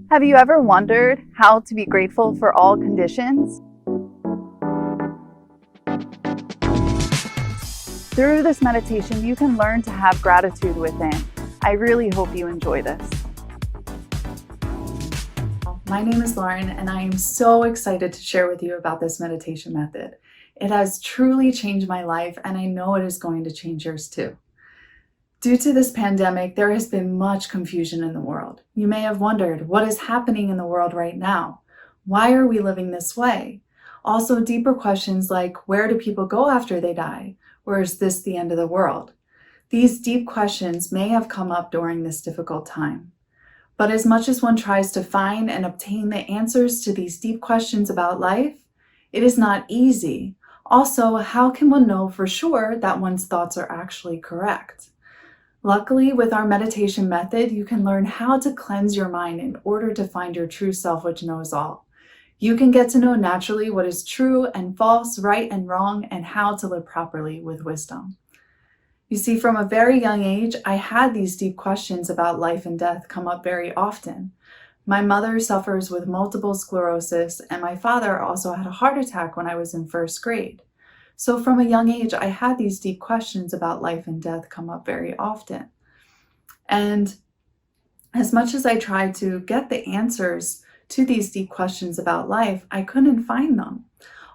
Have you ever wondered how to be grateful for all conditions? Through this meditation, you can learn to have gratitude within. I really hope you enjoy this. My name is Lauren, and I am so excited to share with you about this meditation method. It has truly changed my life, and I know it is going to change yours too. Due to this pandemic, there has been much confusion in the world. You may have wondered, what is happening in the world right now? Why are we living this way? Also, deeper questions like, where do people go after they die? Or is this the end of the world? These deep questions may have come up during this difficult time. But as much as one tries to find and obtain the answers to these deep questions about life, it is not easy. Also, how can one know for sure that one's thoughts are actually correct? Luckily, with our meditation method, you can learn how to cleanse your mind in order to find your true self, which knows all. You can get to know naturally what is true and false, right and wrong, and how to live properly with wisdom. You see, from a very young age, I had these deep questions about life and death come up very often. My mother suffers with multiple sclerosis, and my father also had a heart attack when I was in first grade. So from a young age, I had these deep questions about life and death come up very often. And as much as I tried to get the answers to these deep questions about life, I couldn't find them.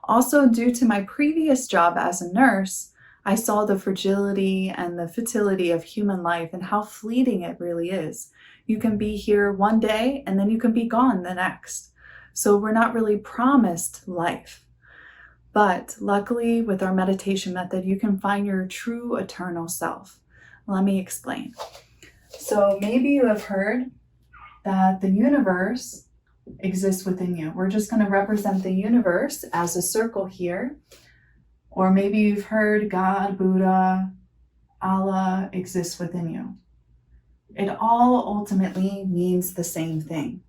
Also, due to my previous job as a nurse, I saw the fragility and the futility of human life and how fleeting it really is. You can be here one day and then you can be gone the next. So we're not really promised life. But luckily, with our meditation method, you can find your true eternal self. Let me explain. So maybe you have heard that the universe exists within you. We're just going to represent the universe as a circle here. Or maybe you've heard God, Buddha, Allah exists within you. It all ultimately means the same thing.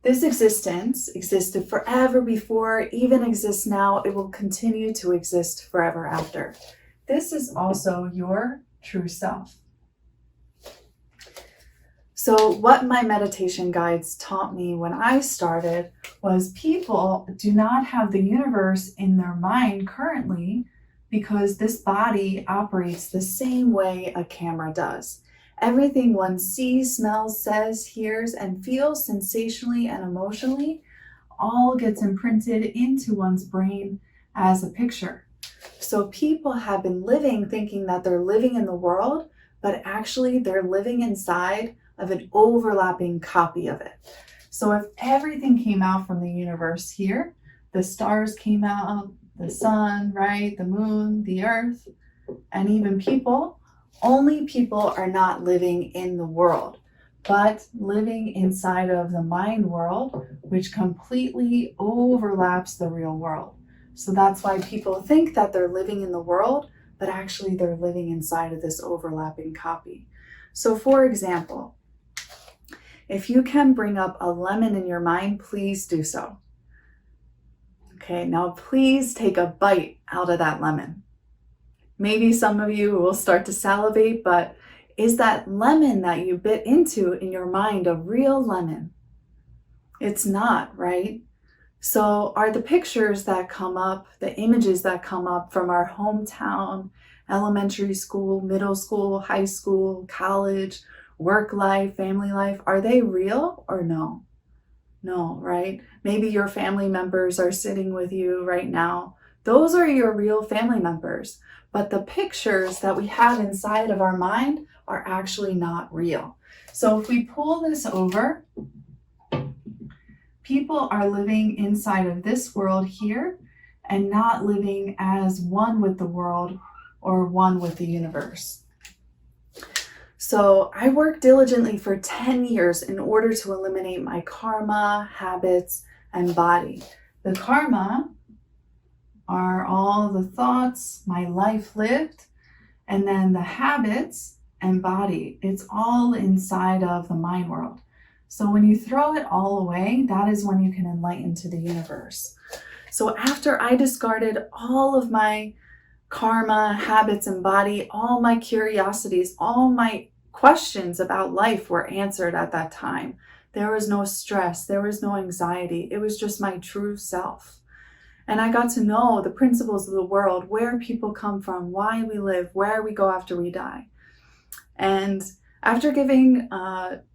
This existence existed forever before, even exists now. It will continue to exist forever after. This is also your true self. So what my meditation guides taught me when I started was people do not have the universe in their mind currently because this body operates the same way a camera does. Everything one sees, smells, says, hears, and feels sensationally and emotionally all gets imprinted into one's brain as a picture. So people have been living thinking that they're living in the world, but actually they're living inside of an overlapping copy of it. So if everything came out from the universe here, the stars came out, the sun, right, the moon, the earth, and even people, only people are not living in the world, but living inside of the mind world, which completely overlaps the real world. So that's why people think that they're living in the world, but actually they're living inside of this overlapping copy. So for example, if you can bring up a lemon in your mind, please do so. Okay, now please take a bite out of that lemon. Maybe some of you will start to salivate, but is that lemon that you bit into in your mind a real lemon? It's not, right? So are the pictures that come up, the images that come up from our hometown, elementary school, middle school, high school, college, work life, family life, are they real or no? No, right? Maybe your family members are sitting with you right now. Those are your real family members. But the pictures that we have inside of our mind are actually not real. So if we pull this over, people are living inside of this world here and not living as one with the world or one with the universe. So I worked diligently for 10 years in order to eliminate my karma, habits, and body. The karma are all the thoughts, my life lived, and then the habits and body. It's all inside of the mind world. So when you throw it all away, that is when you can enlighten to the universe. So after I discarded all of my karma, habits, and body, all my curiosities, all my questions about life were answered at that time. There was no stress. There was no anxiety. It was just my true self. And I got to know the principles of the world, where people come from, why we live, where we go after we die. And after giving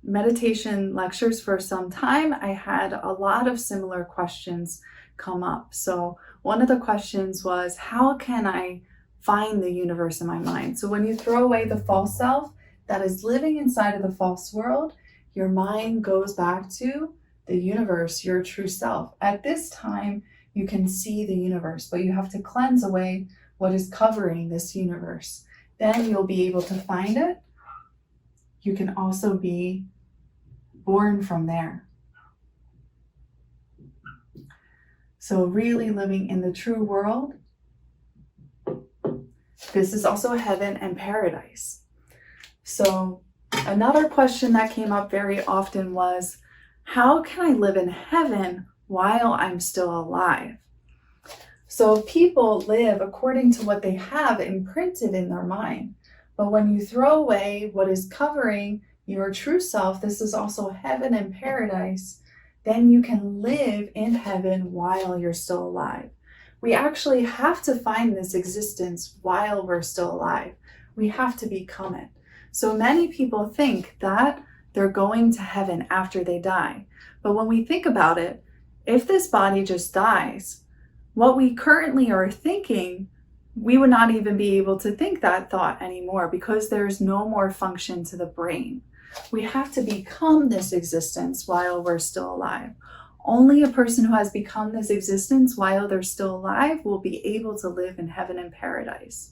meditation lectures for some time, I had a lot of similar questions come up. So one of the questions was, how can I find the universe in my mind? So when you throw away the false self that is living inside of the false world, your mind goes back to the universe, your true self. At this time, you can see the universe, but you have to cleanse away what is covering this universe. Then you'll be able to find it. You can also be born from there. So really living in the true world. This is also heaven and paradise. So another question that came up very often was, how can I live in heaven while I'm still alive? So people live according to what they have imprinted in their mind. But when you throw away what is covering your true self, this is also heaven and paradise, then you can live in heaven while you're still alive. We actually have to find this existence while we're still alive. We have to become it. So many people think that they're going to heaven after they die. But when we think about it, if this body just dies, what we currently are thinking, we would not even be able to think that thought anymore because there's no more function to the brain. We have to become this existence while we're still alive. Only a person who has become this existence while they're still alive will be able to live in heaven and paradise.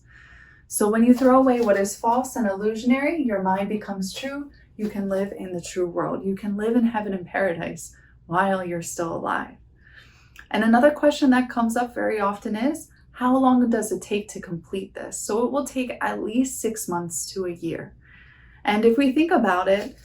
So when you throw away what is false and illusionary, your mind becomes true. You can live in the true world. You can live in heaven and paradise while you're still alive. And another question that comes up very often is, how long does it take to complete this? So it will take at least 6 months to a year. And if we think about it,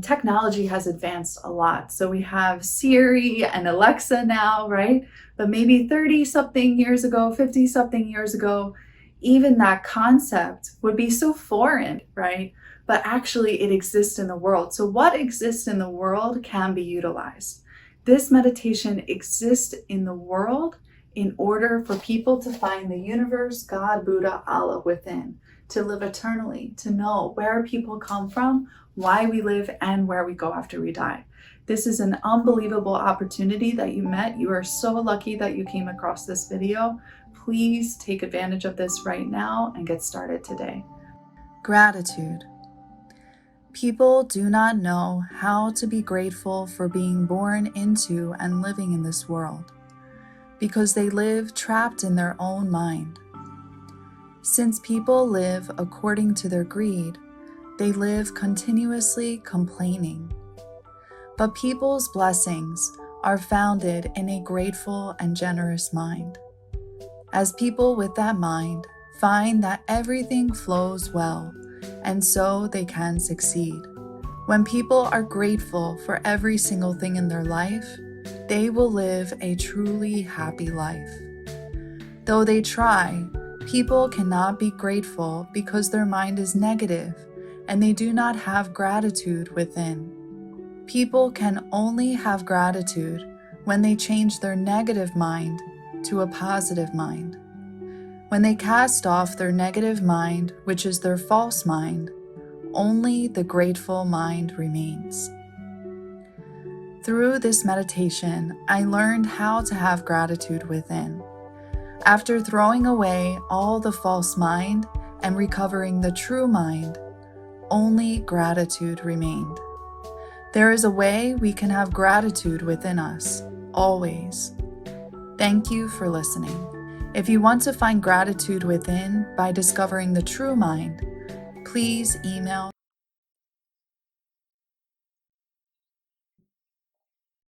technology has advanced a lot. So we have Siri and Alexa now, right? But maybe 30-something years ago, 50-something years ago, even that concept would be so foreign, right? But actually it exists in the world. So what exists in the world can be utilized. This meditation exists in the world in order for people to find the universe, God, Buddha, Allah within, to live eternally, to know where people come from, why we live, and where we go after we die. This is an unbelievable opportunity that you met. You are so lucky that you came across this video. Please take advantage of this right now and get started today. Gratitude. People do not know how to be grateful for being born into and living in this world, because they live trapped in their own mind. Since people live according to their greed, they live continuously complaining. But people's blessings are founded in a grateful and generous mind. As people with that mind find that everything flows well, and so they can succeed. When people are grateful for every single thing in their life, they will live a truly happy life. Though they try, people cannot be grateful because their mind is negative and they do not have gratitude within. People can only have gratitude when they change their negative mind to a positive mind. When they cast off their negative mind, which is their false mind, only the grateful mind remains. Through this meditation, I learned how to have gratitude within. After throwing away all the false mind and recovering the true mind, only gratitude remained. There is a way we can have gratitude within us, always. Thank you for listening. If you want to find gratitude within by discovering the true mind, please email